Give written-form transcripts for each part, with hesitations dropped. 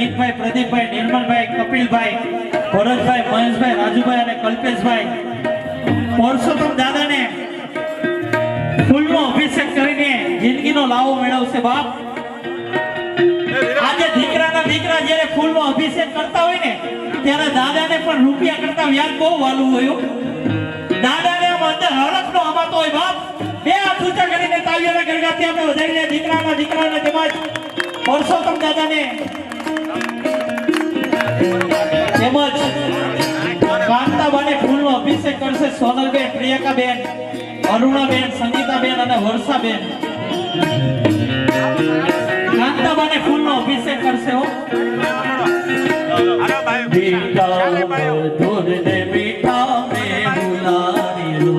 મીતભાઈ, પ્રદીપભાઈ, નિર્મલભાઈ, કપિલભાઈ, ભરતભાઈ, મહેશભાઈ, રાજુભાઈ અને કલ્પેશભાઈ પરસોત્તમ દાદાને ફૂલનો અભિષેક કરીને જિંદગીનો લાવો મેળવશે બાપ। આજે દીકરા જ્યારે ફૂલનો અભિષેક કરતા હોય ને ત્યારે દાદાને પણ રૂપિયા કરતા વ્યાજ બહુ વાલું હોય। દાદાને આમ અંદર હરખનો અમાતો હોય બાપ। બે હાથ ઊંચા કરીને તાળીઓના ગરગાથી આપણે વધારીને દીકરાના જમાજ પરસોત્તમ દાદાને તેમજ કાંતાબાને ફૂલનો અભિષેક કરશે સોનલબેન, પ્રિયંકાબેન, અરુણાબેન, સંગીતાબેન અને વર્ષાબેન। કાંતાબાને ફૂલનો અભિષેક કરશે હો। મીઠા મે ભુલારી લો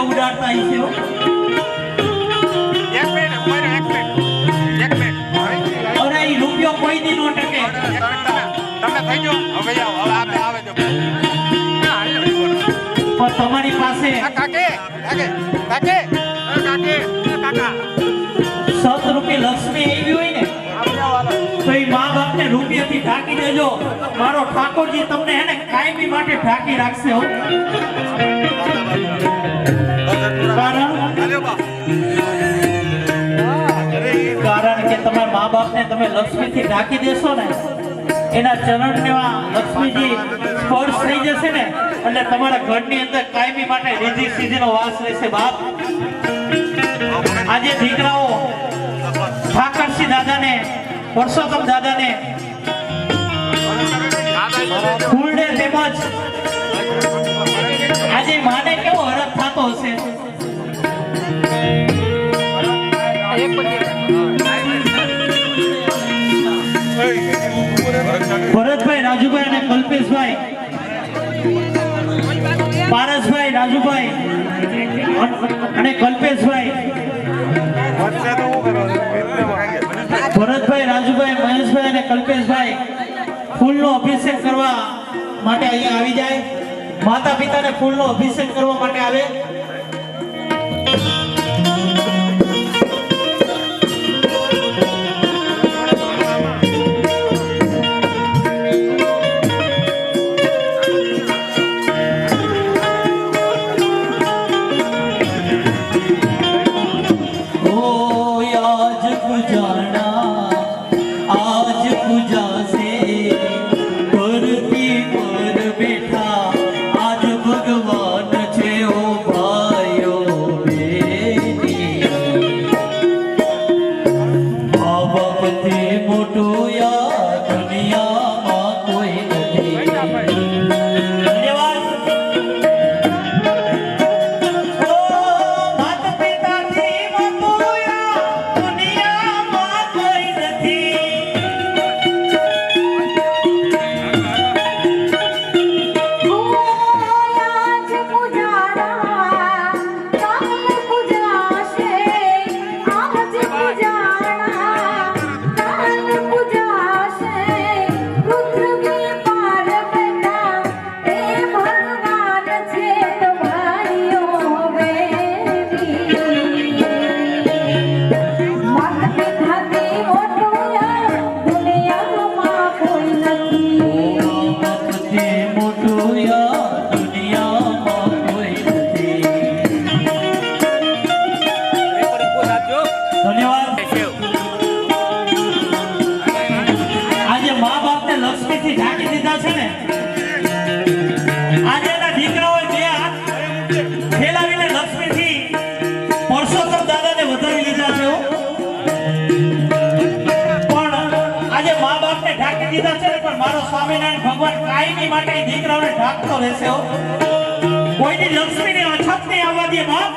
ઉડાડતા છે। અરે ઈ રૂપિયો કોઈ દી નો ટકે। તમે થઈ જો હવે આવો હવે આવે જો પણ તમારી પાસે કાકા 7 રૂપિયા લક્ષ્મી આવી હોય ને તો ઈ મા બાપ ને રૂપિયાથી ઢાંકી દેજો। મારો ઠાકોરજી તમને હે ને કાયમી માટે ઢાંકી રાખશે હો। કારણ કે તમારા મા બાપ ને તમે લક્ષ્મી થી ઢાંકી દેશો ને એના ચરણમાં લક્ષ્મીજી સ્પર્શ થઈ જશે ને એટલે તમારા ઘરની અંદર કાયમી માટે રીધિ સિદ્ધિનો વાસ રહેશે બાપ। આજે દીકરાઓ ઠાકરસિંહ દાદાને, પરસોત્તમ દાદાને ફૂલને તેમજ આજે માને કેવો હરખ થતો હશે। ભરતભાઈ, રાજુભાઈ અને કલ્પેશભાઈ, પારસભાઈ, રાજુભાઈ અને કલ્પેશભાઈ, ભરતભાઈ, રાજુભાઈ, મહેશભાઈ અને કલ્પેશભાઈ ફૂલનો અભિષેક કરવા માટે અહીંયા આવી જાય। માતા પિતાને ફૂલનો અભિષેક કરવા માટે આવે। દીધા છે ને પણ મારો સ્વામિનારાયણ ભગવાન કાયમી માટે એ દીકરાઓને ઢાંકતો રહેશે હો. કોઈની લક્ષ્મીની અછત નહીં આવવા દે બાપ.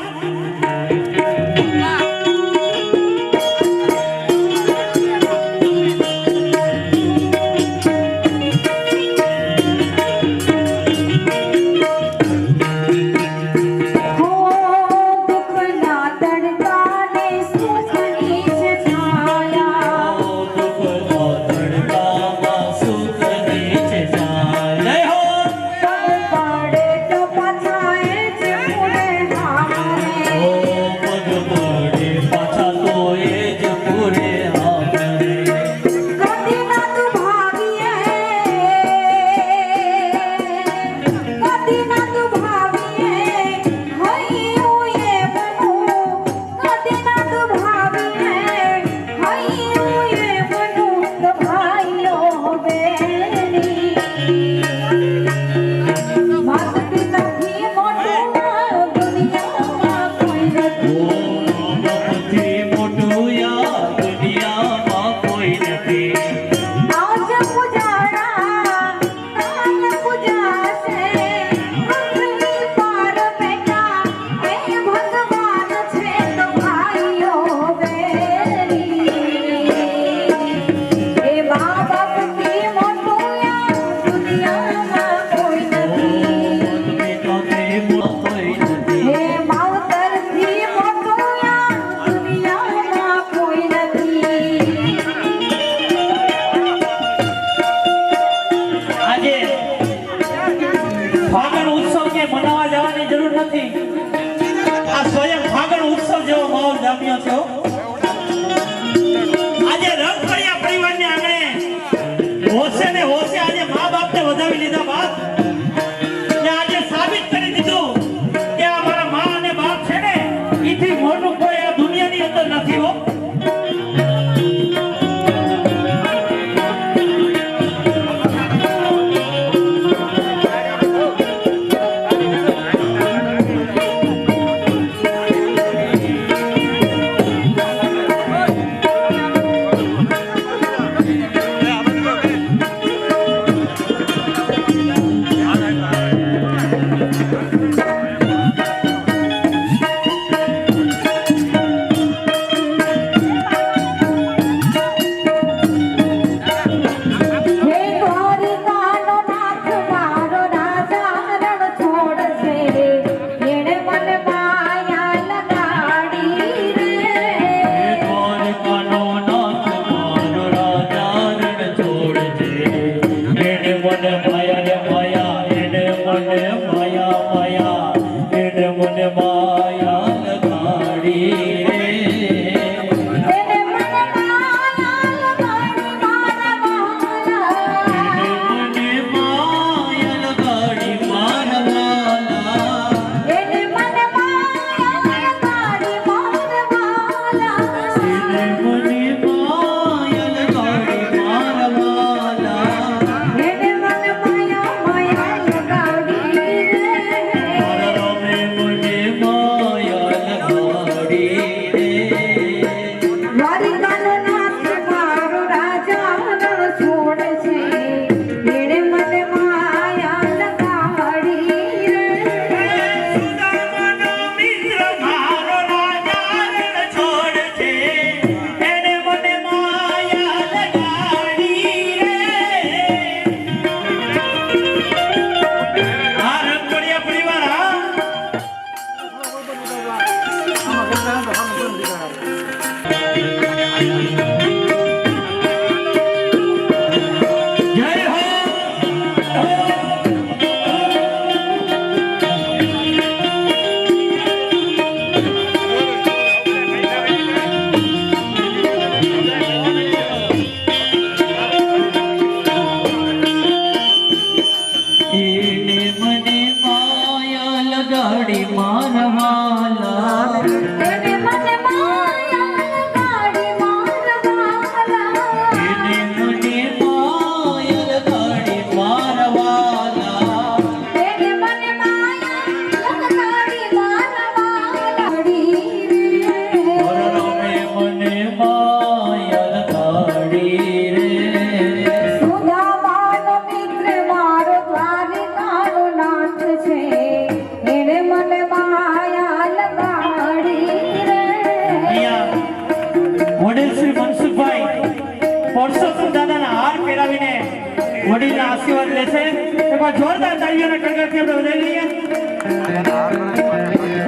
એકવાર જોરદાર તાળીઓના ગણગણથી આપણે વધાવી લઈએ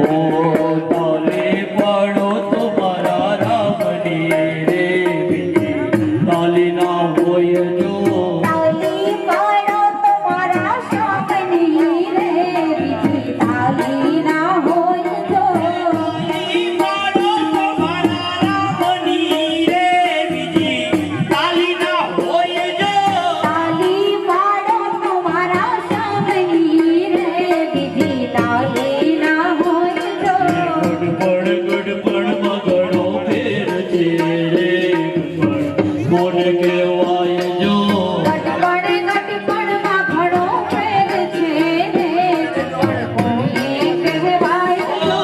ઓ તાલે પડો તમારા રામની રે બીજી તાલી ના હોય જો તાલી પાડો તમારા શામની રે બીજી તાલી ના હોય જો તાલી પાડો તમારા રામની રે બીજી તાલી ના હોય જો તાલી પાડો તમારા શામની રે બીજી તાલી ના હોય જો ગડપણ મગડો ફેર છે રે કોણ કહેવાય જો ગટપણ ગટપણમાં ઘણો ફેર છે રે ગટપણ કોને કહેવાય જો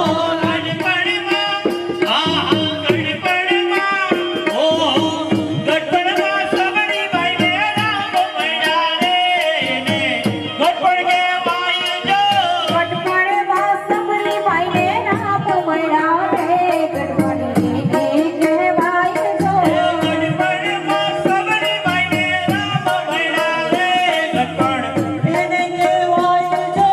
ગડપણમાં ઓ ગડપણમાં સબરી ભાઈને રામ મળ્યા રે ને ગડપણ કહેવાય જો ગટપણમાં સબરી બાઈને રામ મળ્યા રે ગટપણ એને કહેવાય જો ગડપણમાં સબરી ભાઈને રામ મળ્યા રે ગડપણ એને કહેવાય જો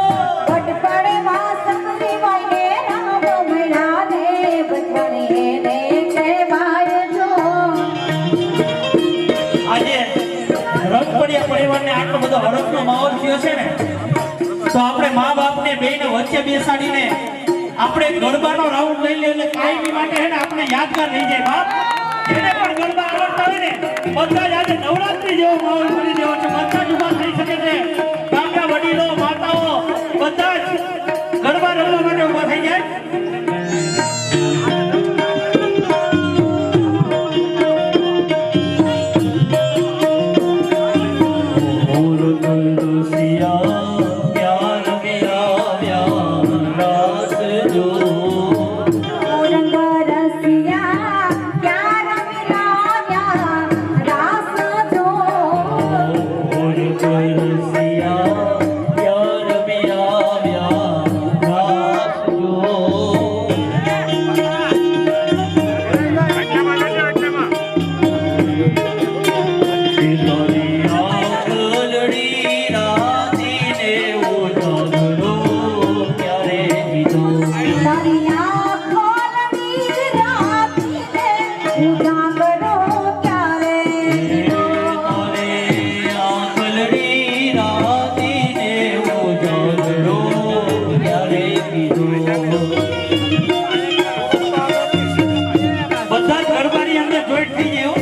ગટપણમાં સબરી બાઈને રામ મળ્યા રે ગટપણ એને કહેવાય જો આજે રંગપડિયા પરિવારને આટલો બધો હરખનો માહોલ થયો છે ને તો આપણે મા બાપને બેયને વચ્ચે બેસાડીને આપણે ગરબાનો રાઉન્ડ લઈ લઈએ એટલે કાયમી માટે છે ને આપણે યાદગાર રહી જાય બાપ એને પણ ગરબા આવડતા હોય ને બધા જ આજે નવરાત્રી જેવો માહોલ કરી દેવો છે બધા જ ઉભા થઈ શકે છે ગામના વડીલો માતાઓ બધા જ ગરબા રમવા માટે ઉભા થઈ જાય બોલ તુલસિયા પ્યાર મેરા રાસ જો રંગ રસિયા પ્યાર મિલાવ્યા રાસ જો બોલ તુલસિયા પ્યાર મેરા રાસ જો તારી આંગળડી રાતીને ઉજાગરો ક્યારે કીધો તારી આંખો નવી રાતીને ઉજાગરો ક્યારે તારે આંગળડી રાતીને ઉજાગરો ક્યારે કીધો બધા જ ગરબાની અંદર જોઈન્ટ થઈ ગયો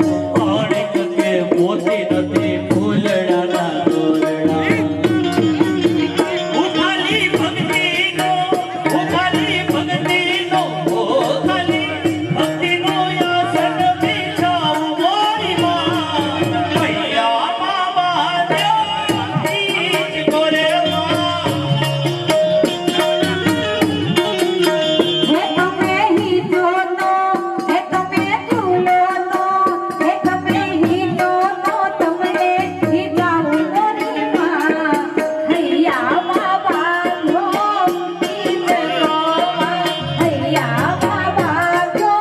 અણક કે મોતી નથી ફૂલડાના દોરડા ઉખાલી ભક્તિનો ખાલી ભક્તિનો આસન બિછાવું મોરી માં ભૈયા બાબા ઈજ ગોરે માં હે તમે હીજો તો હે તમે ઝૂલો તો હે તમે હીજો તો તમને હીજાવું મોરી માં હૈયા બાબા જો ઈજ ગોમાં હૈયા બાબા જો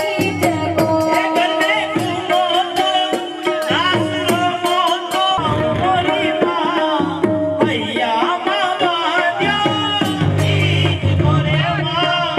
ઈજ ગોમાં ગરબે કૂદો તો રાસ રમો તો મોરી માં ભૈયા બાબા ઈજ ગોરે માં